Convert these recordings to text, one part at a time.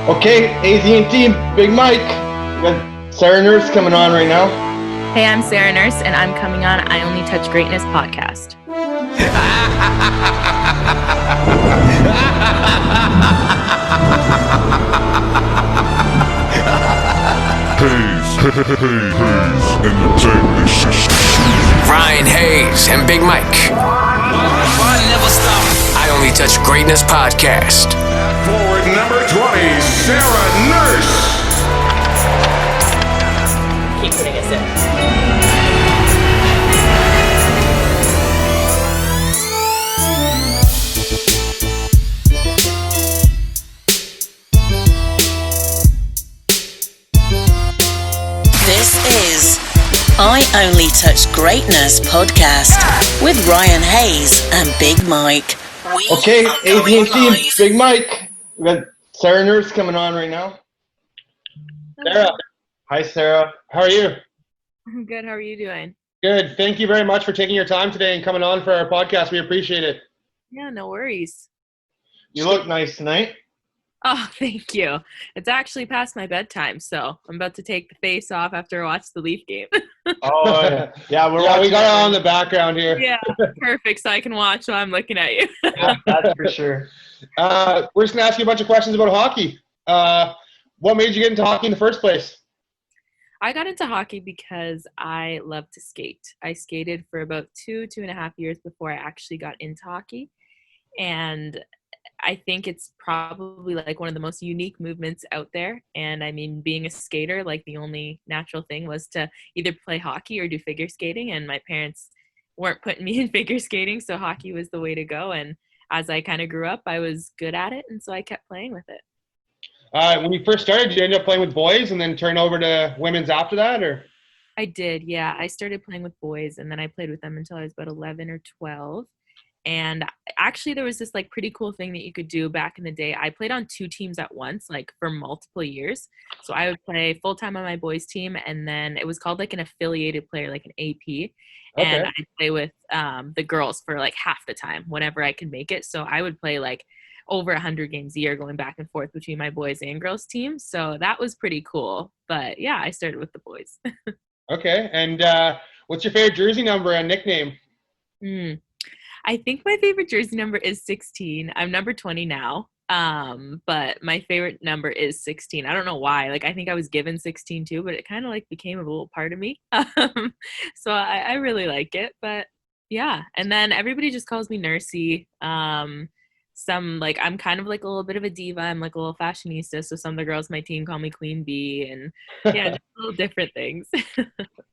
Okay, AZ&T, Big Mike. We got Sarah Nurse coming on right now. Hey, I'm Sarah Nurse, and I'm coming on I Only Touch Greatness podcast. Ryan Hayes and Big Mike. Fun never stop. I Only Touch Greatness podcast. Forward number 20, Sarah Nurse. Keep putting us in. This is I Only Touch Greatness podcast with Ryan Hayes and Big Mike. Okay, AZ&T, Big Mike. We got Sarah Nurse coming on right now. Sarah. Hi, Sarah. How are you? I'm good. How are you doing? Good. Thank you very much for taking your time today and coming on for our podcast. We appreciate it. Yeah, no worries. You look nice tonight. Oh, thank you. It's actually past my bedtime, so I'm about to take the face off after I watch the Leaf game. Oh, yeah, we got it on the background here. Yeah, perfect. So I can watch while I'm looking at you. Yeah, that's for sure. We're just going to ask you a bunch of questions about hockey. What made you get into hockey in the first place? I got into hockey because I love to skate. I skated for about 2.5 years before I actually got into hockey. And I think it's probably like one of the most unique movements out there. And I mean, being a skater, like the only natural thing was to either play hockey or do figure skating. And my parents weren't putting me in figure skating, so hockey was the way to go. And as I kind of grew up, I was good at it. And so I kept playing with it. When you first started, did you end up playing with boys and then turn over to women's after that? Or? I did, yeah. I started playing with boys, and then I played with them until I was about 11 or 12. And actually, there was this like pretty cool thing that you could do back in the day. I played on 2 teams at once, like for multiple years. So I would play full time on my boys team, and then it was called like an affiliated player, like an AP. And Okay. I'd play with the girls for like half the time, whenever I could make it. So I would play like over 100 games a year, going back and forth between my boys and girls teams. So that was pretty cool. But yeah, I started with the boys. Okay. And what's your favorite jersey number and nickname? I think my favorite jersey number is 16. I'm number 20 now. But my favorite number is 16. I don't know why. Like, I think I was given 16 too, but it kind of like became a little part of me. So I really like it. But yeah. And then everybody just calls me Nursey. Some like I'm kind of like a little bit of a diva. I'm like a little fashionista. So some of the girls on my team call me Queen Bee, and yeah, just little different things.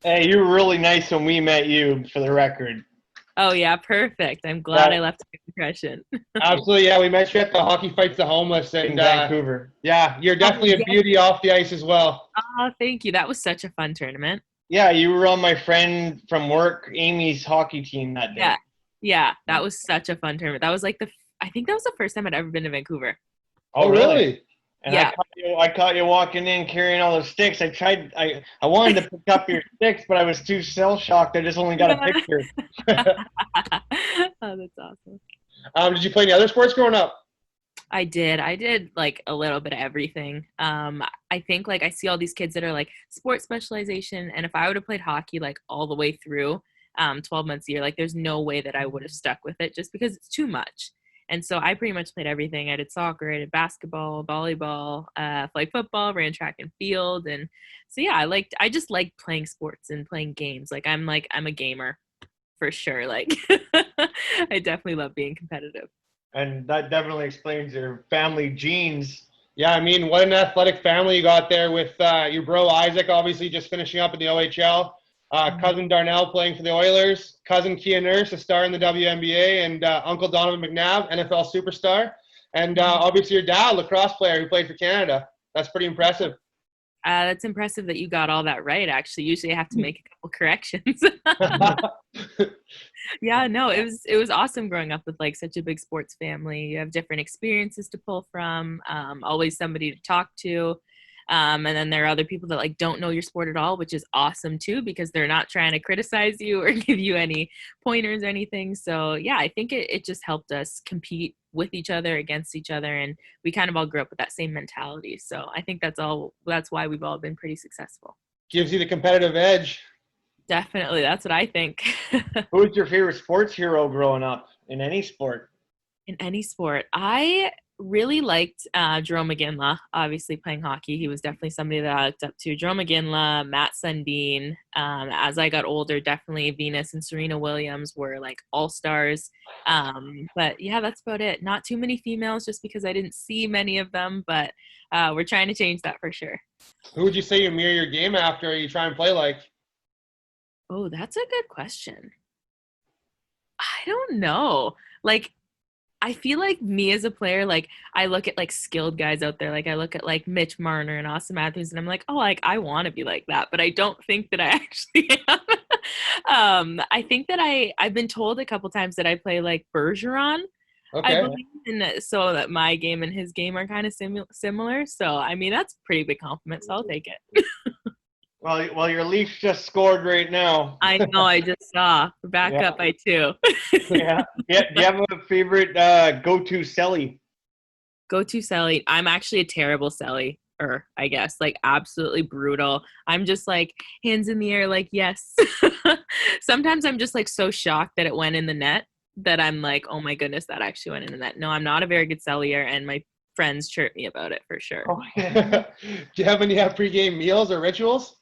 Hey, you were really nice when we met you, for the record. Oh yeah, perfect. I'm glad I left a good impression. Absolutely, yeah. We met you at the Hockey Fights the Homeless in Vancouver. Yeah, you're definitely a beauty off the ice as well. Oh, thank you. That was such a fun tournament. Yeah, you were on my friend from work, Amy's hockey team that day. Yeah, that was such a fun tournament. That was like I think that was the first time I'd ever been to Vancouver. Oh, really? And yeah. I caught you walking in carrying all those sticks. I wanted to pick up your sticks, but I was too shell-shocked. I just only got a picture. Oh, that's awesome. Did you play any other sports growing up? I did like a little bit of everything. I think like I see all these kids that are like sports specialization, and if I would have played hockey like all the way through 12 months a year, like there's no way that I would have stuck with it just because it's too much. And so I pretty much played everything. I did soccer, I did basketball, volleyball, played football, ran track and field. And so, yeah, I just liked playing sports and playing games. I'm a gamer for sure. Like I definitely love being competitive. And that definitely explains your family genes. Yeah, I mean, what an athletic family you got there with your bro Isaac, obviously just finishing up in the OHL. Cousin Darnell playing for the Oilers, cousin Kia Nurse, a star in the WNBA, and Uncle Donovan McNabb, NFL superstar, and obviously your dad, lacrosse player who played for Canada. That's pretty impressive. That's impressive that you got all that right, actually. Usually I have to make a couple corrections. Yeah, no, it was awesome growing up with like such a big sports family. You have different experiences to pull from, always somebody to talk to. And then there are other people that like don't know your sport at all, which is awesome too, because they're not trying to criticize you or give you any pointers or anything. So yeah, I think it just helped us compete with each other, against each other, and we kind of all grew up with that same mentality. So I think that's why we've all been pretty successful. Gives you the competitive edge. Definitely, that's what I think. Who was your favorite sports hero growing up in any sport? In any sport, I really liked Jerome McGinley. Obviously, playing hockey, he was definitely somebody that I looked up to. Jerome McGinley, Matt Sundin. As I got older, definitely Venus and Serena Williams were like all-stars. But yeah, that's about it. Not too many females, just because I didn't see many of them. But we're trying to change that for sure. Who would you say you mirror your game after, or you try and play like? Oh, that's a good question. I don't know. Like, I feel like me as a player, like I look at like skilled guys out there, like I look at like Mitch Marner and Austin Matthews, and I'm like, oh, like I want to be like that, but I don't think that I actually am. I think that I've been told a couple times that I play like Bergeron, I Okay. believe, and so that my game and his game are kind of similar. So I mean, that's a pretty big compliment, so I'll take it. Well, your Leafs just scored right now. I know, I just saw back Yeah. up by 2. Yeah. Do you have a favorite go-to Selly? Go-to Selly. I'm actually a terrible Selly, I guess, like absolutely brutal. I'm just like hands in the air, like yes. Sometimes I'm just like so shocked that it went in the net that I'm like, oh my goodness, that actually went in the net. No, I'm not a very good Sellyer, and my friends chirp me about it for sure. Oh, yeah. Do you have any pregame meals or rituals?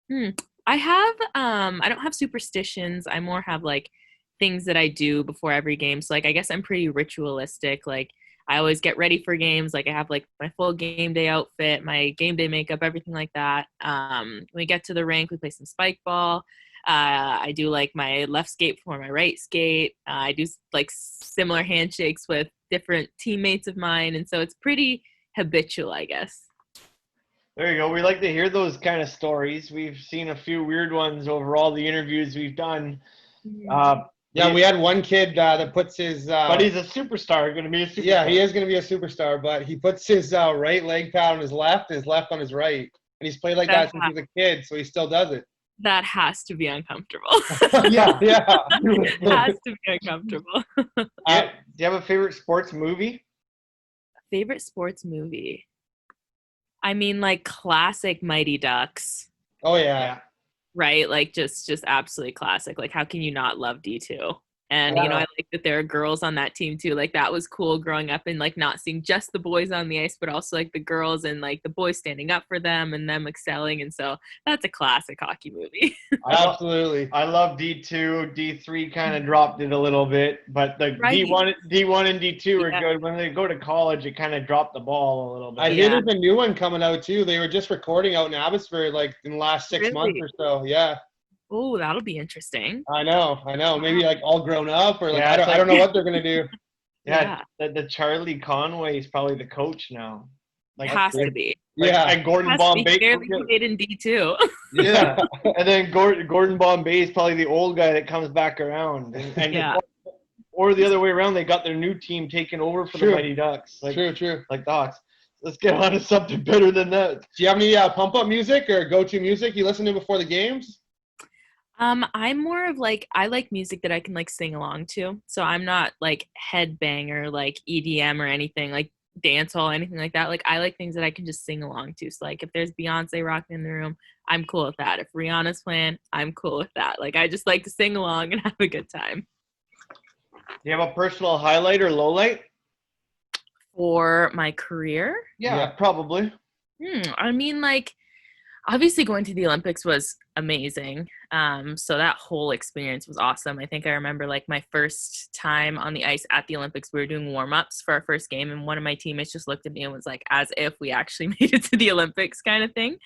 I have I don't have superstitions. I more have like things that I do before every game. So like I guess I'm pretty ritualistic. Like I always get ready for games. Like I have like my full game day outfit, my game day makeup, everything like that. When we get to the rink, we play some spike ball. I do like my left skate before my right skate. I do like similar handshakes with different teammates of mine, and so it's pretty habitual, I guess. There you go. We like to hear those kind of stories. We've seen a few weird ones over all the interviews we've done. Yeah, we had one kid that puts his. But he's a superstar. Going to be a superstar. Yeah, he is going to be a superstar, but he puts his right leg pad on his left and his left on his right. And he's played like that since he was a kid, so he still does it. That has to be uncomfortable. Yeah. Has to be uncomfortable. Do you have a favorite sports movie? Favorite sports movie? I mean, like classic Mighty Ducks. Oh, yeah. Right? Like just absolutely classic. Like how can you not love D2? And, you know, I like that there are girls on that team too. Like that was cool growing up and like not seeing just the boys on the ice, but also like the girls and like the boys standing up for them and them excelling. And so that's a classic hockey movie. Absolutely. I love D2. D3 kind of dropped it a little bit, but the Right. D1 and D2 are Yeah. good. When they go to college, it kind of dropped the ball a little bit. I hear there's a new one coming out too. They were just recording out in Abbotsford like in the last 6 months or so. Yeah. Oh, that'll be interesting. I know. Maybe like all grown up or like Yeah, I don't know what they're gonna do. Yeah, the Charlie Conway is probably the coach now. Like Has to be. Yeah. and Gordon Has to be Bombay. fairly played in D2. Yeah, and then Gordon Bombay is probably the old guy that comes back around. And Yeah. Or the other way around, they got their new team taken over for True. the Mighty Ducks. Like, True. Like the Hawks. Let's get on to something better than that. Do you have any pump up music or go to music you listen to before the games? I'm more of like, I like music that I can like sing along to. So I'm not like headbanger, like EDM or anything, like dancehall, anything like that. Like I like things that I can just sing along to. So like if there's Beyonce rocking in the room, I'm cool with that. If Rihanna's playing, I'm cool with that. Like I just like to sing along and have a good time. Do you have a personal highlight or low light? For my career? Yeah, probably. I mean, like, obviously going to the Olympics was amazing. So that whole experience was awesome. I think I remember like my first time on the ice at the Olympics, we were doing warm-ups for our first game, and one of my teammates just looked at me and was like, as if we actually made it to the Olympics kind of thing.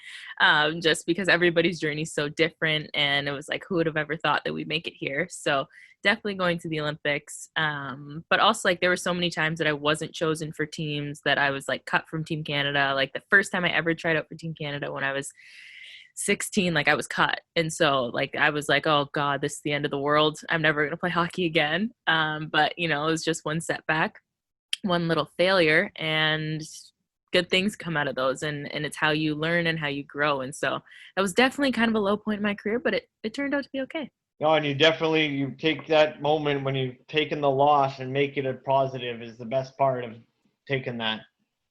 Just because everybody's journey is so different, and it was like, who would have ever thought that we'd make it here? So definitely going to the Olympics. But also like there were so many times that I wasn't chosen for teams, that I was like cut from Team Canada. Like the first time I ever tried out for Team Canada when I was 16, like I was cut. And so like I was like, oh God, this is the end of the world. I'm never going to play hockey again. But you know, it was just one setback, one little failure, and good things come out of those, and it's how you learn and how you grow. And so that was definitely kind of a low point in my career, but it turned out to be okay. No, and you take that moment when you've taken the loss and make it a positive is the best part of taking that.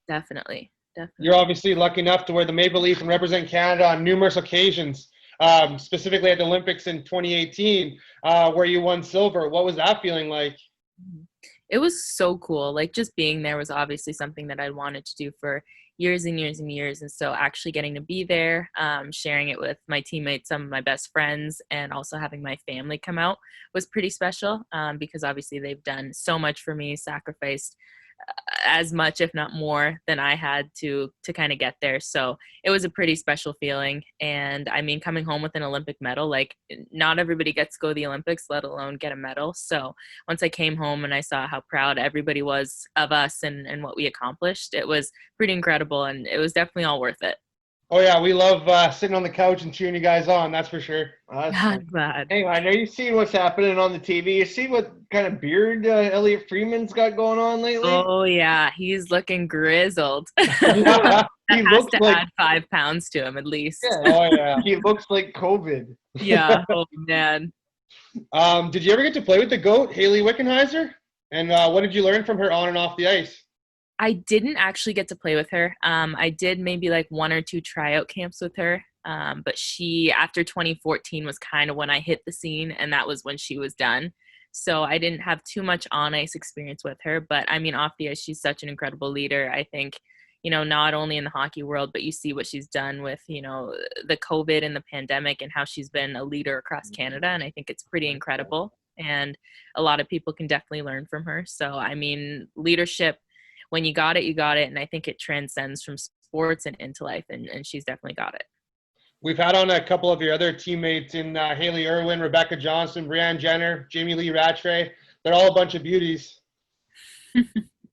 Definitely. You're obviously lucky enough to wear the Maple Leaf and represent Canada on numerous occasions, specifically at the Olympics in 2018, where you won silver. What was that feeling like? It was so cool. Like, just being there was obviously something that I wanted to do for years and years and years. And so actually getting to be there, sharing it with my teammates, some of my best friends, and also having my family come out was pretty special, because obviously they've done so much for me, sacrificed as much, if not more, than I had to kind of get there. So it was a pretty special feeling. And I mean, coming home with an Olympic medal, like, not everybody gets to go to the Olympics, let alone get a medal. So once I came home and I saw how proud everybody was of us and what we accomplished, it was pretty incredible, and it was definitely all worth it. Oh yeah, we love sitting on the couch and cheering you guys on. That's for sure. I'm glad. Hey, I know you've seen what's happening on the TV. You see what kind of beard Elliot Freeman's got going on lately? Oh yeah, he's looking grizzled. He That has looks to like add 5 pounds to him at least. Oh yeah. he looks like COVID. Yeah. Oh man. Did you ever get to play with the GOAT, Haley Wickenheiser? And what did you learn from her on and off the ice? I didn't actually get to play with her. I did maybe like 1 or 2 tryout camps with her. But she, after 2014 was kind of when I hit the scene, and that was when she was done. So I didn't have too much on ice experience with her. But I mean, off the ice, she's such an incredible leader. I think, not only in the hockey world, but you see what she's done with, the COVID and the pandemic, and how she's been a leader across Canada. And I think it's pretty incredible. And a lot of people can definitely learn from her. So, I mean, leadership, when you got it, you got it. And I think it transcends from sports and into life. And she's definitely got it. We've had on a couple of your other teammates in Haley Irwin, Rebecca Johnson, Brianne Jenner, Jamie Lee Rattray. They're all a bunch of beauties.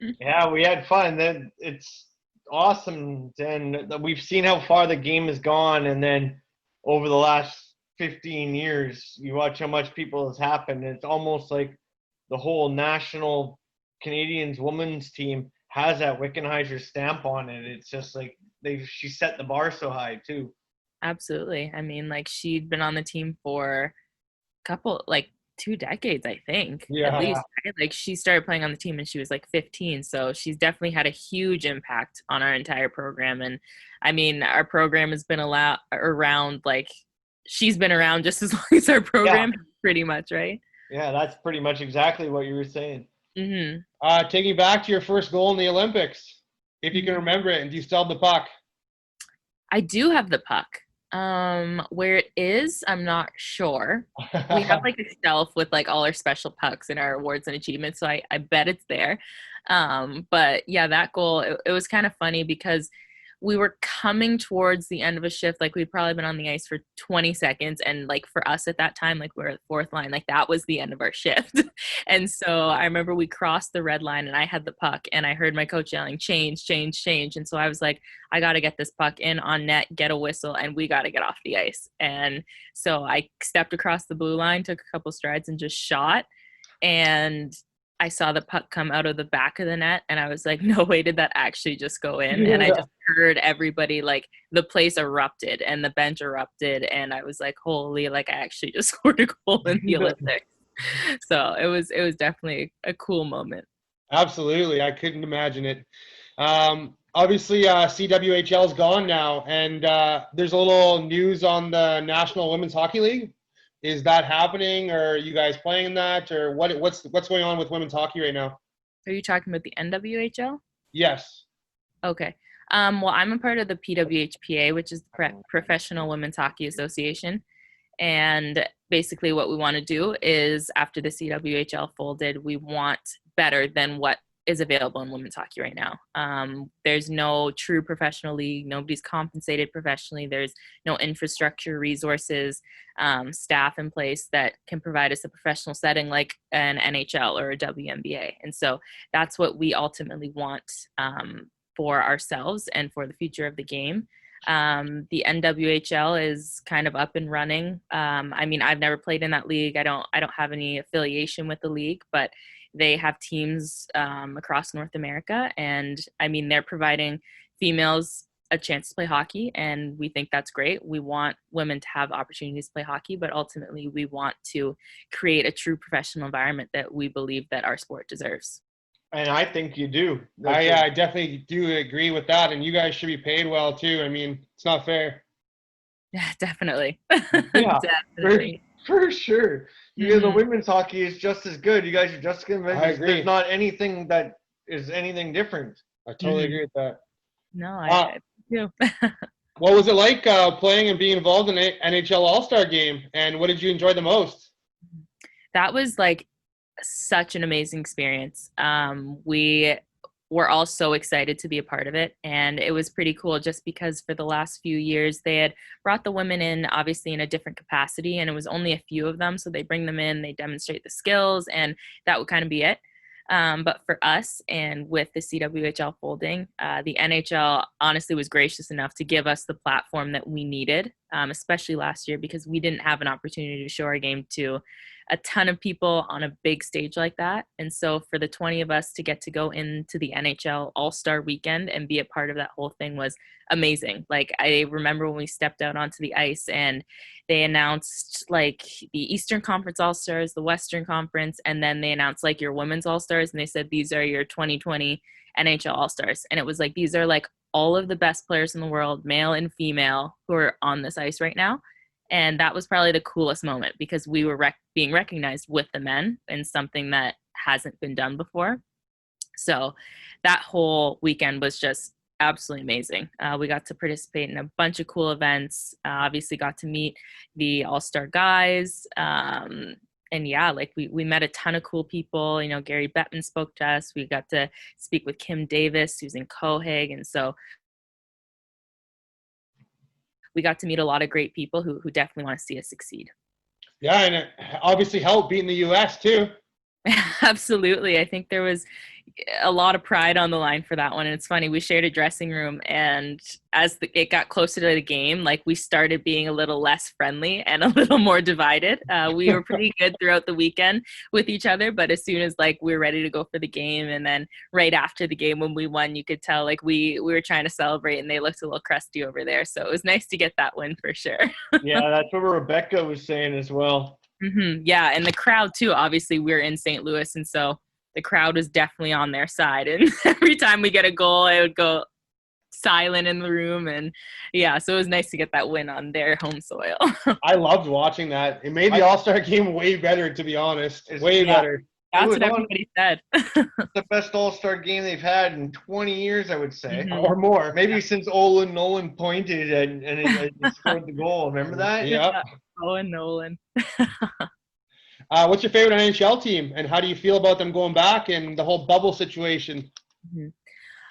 Yeah, we had fun. It's awesome. And we've seen how far the game has gone. And then over the last 15 years, you watch how much people has happened. It's almost like the whole national Canadians women's team has that Wickenheiser stamp on it. It's just like she set the bar so high too. Absolutely. I mean, like, she'd been on the team for a couple, like 2 decades, I think. Yeah. At least, right? Like, she started playing on the team when she was like 15. So she's definitely had a huge impact on our entire program. And I mean, our program has been around, like, she's been around just as long as our program, pretty much, right? Yeah, that's pretty much exactly what you were saying. Mm-hmm. Taking back to your first goal in the Olympics, if you can remember it, and do you still have the puck? I do have the puck. Where it is, I'm not sure. We have like a shelf with like all our special pucks and our awards and achievements, so I bet it's there. But yeah, that goal, it was kind of funny because we were coming towards the end of a shift. Like, we'd probably been on the ice for 20 seconds. And like, for us at that time, like, we're at the fourth line, like, that was the end of our shift. And so I remember we crossed the red line and I had the puck and I heard my coach yelling, change, change, change. And so I was like, I got to get this puck in on net, get a whistle, and we got to get off the ice. And so I stepped across the blue line, took a couple strides and just shot. And I saw the puck come out of the back of the net and I was like, no way, did that actually just go in? Yeah. And I just heard everybody, like, the place erupted and the bench erupted. And I was like, holy, like, I actually just scored a goal in the Olympics. So it was definitely a cool moment. Absolutely. I couldn't imagine it. Obviously, CWHL is gone now, and there's a little news on the National Women's Hockey League. Is that happening, or are you guys playing in that, or what's going on with women's hockey right now? Are you talking about the NWHL? Yes. Okay. Well, I'm a part of the PWHPA, which is the Professional Women's Hockey Association. And basically what we want to do is, after the CWHL folded, we want better than what is available in women's hockey right now. There's no true professional league. Nobody's compensated professionally. There's no infrastructure, resources, staff in place that can provide us a professional setting like an NHL or a WNBA. And so that's what we ultimately want for ourselves and for the future of the game. The NWHL is kind of up and running. I mean, I've never played in that league. I don't have any affiliation with the league, but they have teams across North America. And I mean, they're providing females a chance to play hockey, and we think that's great. We want women to have opportunities to play hockey, but ultimately we want to create a true professional environment that we believe that our sport deserves. And I think you do. I definitely do agree with that. And you guys should be paid well too. I mean, it's not fair. Yeah, definitely. Yeah, Definitely. for sure. You the women's hockey is just as good. You guys are just as good. I agree. There's not anything that is anything different. I totally agree with that. No, I do. What was it like playing and being involved in the NHL AllStar Game? And what did you enjoy the most? That was like such an amazing experience. We were all so excited to be a part of it. And it was pretty cool just because for the last few years, they had brought the women in, obviously in a different capacity, and it was only a few of them. So they bring them in, they demonstrate the skills, and that would kind of be it. But for us, and with the CWHL folding, the NHL honestly was gracious enough to give us the platform that we needed, especially last year, because we didn't have an opportunity to show our game to a ton of people on a big stage like that. And so for the 20 of us to get to go into the NHL All-Star Weekend and be a part of that whole thing was amazing. Like, I remember when we stepped out onto the ice and they announced like the Eastern Conference All-Stars, the Western Conference, and then they announced like your women's All-Stars, and they said these are your 2020 NHL All-Stars. And it was like, these are like all of the best players in the world, male and female, who are on this ice right now. And that was probably the coolest moment because we were being recognized with the men in something that hasn't been done before. So that whole weekend was just absolutely amazing. We got to participate in a bunch of cool events, obviously got to meet the All-Star guys. And yeah, like we met a ton of cool people. You know, Gary Bettman spoke to us. We got to speak with Kim Davis, who's in Cohig. And so we got to meet a lot of great people who definitely want to see us succeed. Yeah, and it obviously helped beating the U.S. too. Absolutely. I think there was a lot of pride on the line for that one. And it's funny, we shared a dressing room, and as it got closer to the game, like we started being a little less friendly and a little more divided. We were pretty good throughout the weekend with each other, but as soon as like we were ready to go for the game, and then right after the game when we won, you could tell like we were trying to celebrate, and they looked a little crusty over there. So it was nice to get that win for sure. Yeah, that's what Rebecca was saying as well. Mm-hmm. Yeah, and the crowd too. Obviously, we're in St. Louis, and so the crowd was definitely on their side. And every time we get a goal, it would go silent in the room. And yeah, so it was nice to get that win on their home soil. I loved watching that. It made the All-Star Game way better, to be honest. Way better. That's what everybody said. The best All-Star game they've had in 20 years, I would say. Mm-hmm. Or more. Maybe since Nolan pointed and he scored the goal. Remember that? Yeah. Owen Nolan. What's your favorite NHL team, and how do you feel about them going back and the whole bubble situation? Mm-hmm.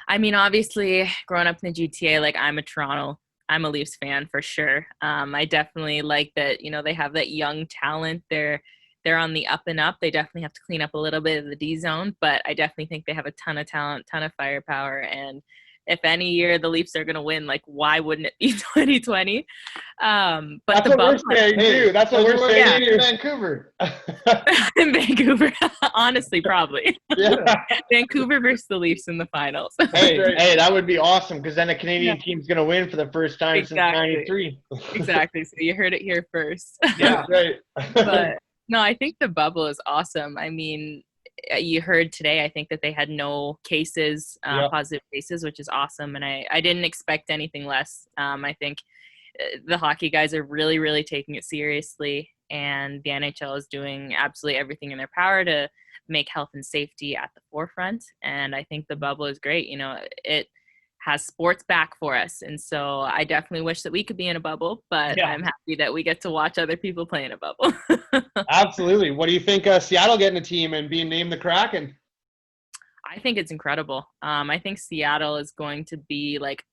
I mean, obviously, growing up in the GTA, like I'm a Leafs fan for sure. I definitely like that, you know, they have that young talent. They're on the up and up. They definitely have to clean up a little bit of the D zone, but I definitely think they have a ton of talent, ton of firepower. And if any year the Leafs are going to win, like why wouldn't it be 2020? But that's what we're saying too. That's what we're saying in Vancouver. In Vancouver, honestly, probably. Yeah. Vancouver versus the Leafs in the finals. Hey, that would be awesome because then a Canadian team's going to win for the first time since '93. Exactly. So you heard it here first. Yeah, right. But no, I think the bubble is awesome. I mean, you heard today, I think that they had no cases, positive cases, which is awesome. And I didn't expect anything less. I think the hockey guys are really, really taking it seriously. And the NHL is doing absolutely everything in their power to make health and safety at the forefront. And I think the bubble is great. You know, it has sports back for us. And so I definitely wish that we could be in a bubble, but I'm happy that we get to watch other people play in a bubble. Absolutely. What do you think Seattle getting a team and being named the Kraken? I think it's incredible. I think Seattle is going to be like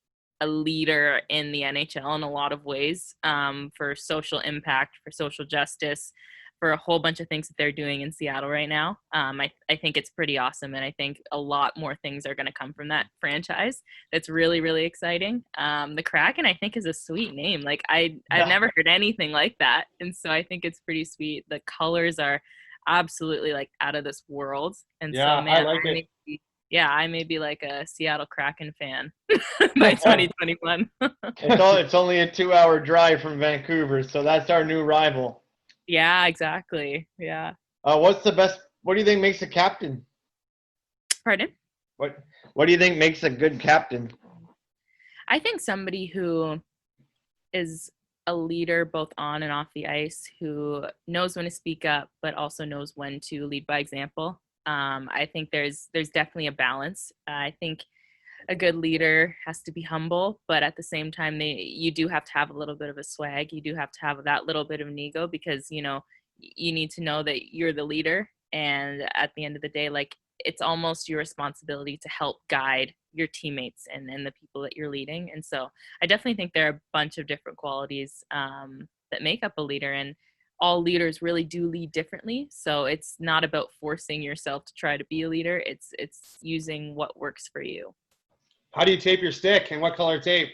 a leader in the NHL in a lot of ways, for social impact, for social justice, for a whole bunch of things that they're doing in Seattle right now. I think it's pretty awesome. And I think a lot more things are going to come from that franchise. That's really, really exciting. The Kraken, I think, is a sweet name. Like I've never heard anything like that. And so I think it's pretty sweet. The colors are absolutely like out of this world. And so, man, I like it. yeah, I may be like a Seattle Kraken fan by 2021. It's only a 2-hour drive from Vancouver, so that's our new rival. Yeah, exactly. Yeah. What do you think makes a captain? Pardon? What do you think makes a good captain? I think somebody who is a leader both on and off the ice, who knows when to speak up, but also knows when to lead by example. I think there's definitely a balance. I think a good leader has to be humble, but at the same time, you do have to have a little bit of a swag. You do have to have that little bit of an ego because, you know, you need to know that you're the leader. And at the end of the day, like, it's almost your responsibility to help guide your teammates and the people that you're leading. And so I definitely think there are a bunch of different qualities that make up a leader, and all leaders really do lead differently. So it's not about forcing yourself to try to be a leader. It's using what works for you. How do you tape your stick, and what color tape?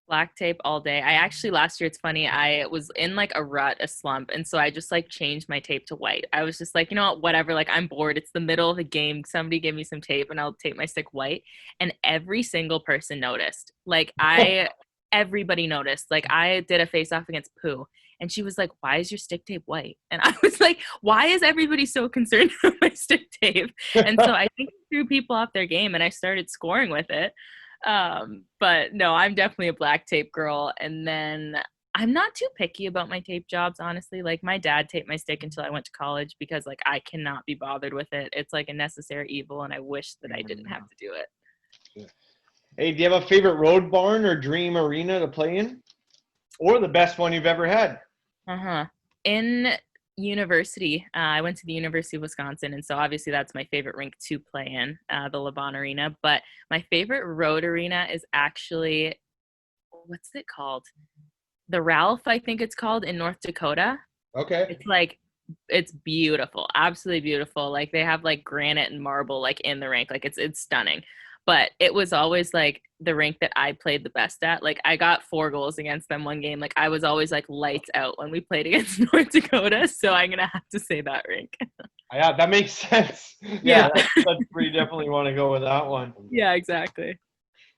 Black tape all day. I actually, last year, it's funny, I was in like a rut, a slump, and so I just like changed my tape to white. I was just like, you know what, whatever, like I'm bored. It's the middle of the game. Somebody give me some tape and I'll tape my stick white. And every single person noticed. Like everybody noticed. Like I did a face-off against Pooh, and she was like, why is your stick tape white? And I was like, why is everybody so concerned about my stick tape? And so I think it threw people off their game, and I started scoring with it. But no, I'm definitely a black tape girl. And then I'm not too picky about my tape jobs, honestly. Like my dad taped my stick until I went to college because like I cannot be bothered with it. It's like a necessary evil, and I wish that I didn't have to do it. Hey, do you have a favorite road barn or dream arena to play in? Or the best one you've ever had? In university, I went to the University of Wisconsin, and so obviously that's my favorite rink to play in, the LeBron Arena. But my favorite road arena is actually, what's it called? The Ralph, I think it's called, in North Dakota. Okay. It's beautiful, absolutely beautiful. Like they have like granite and marble like in the rink, like it's stunning. But it was always like the rink that I played the best at. Like I got 4 goals against them one game. Like I was always like lights out when we played against North Dakota. So I'm going to have to say that rink. Yeah, that makes sense. Yeah, that's where you definitely want to go with that one. Yeah, exactly.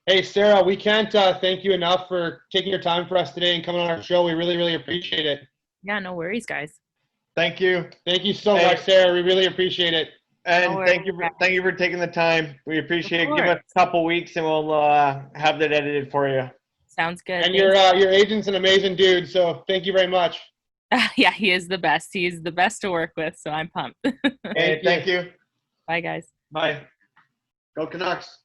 Hey, Sarah, we can't thank you enough for taking your time for us today and coming on our show. We really, really appreciate it. Yeah, no worries, guys. Thank you. Thank you so much, Sarah. We really appreciate it. And No thank you for taking the time. We appreciate it. Give us a couple weeks and we'll have that edited for you. Sounds good. And your agent's an amazing dude, so thank you very much. Yeah, he is the best. He is the best to work with, so I'm pumped. Hey, thank you. Bye, guys. Bye. Go Canucks.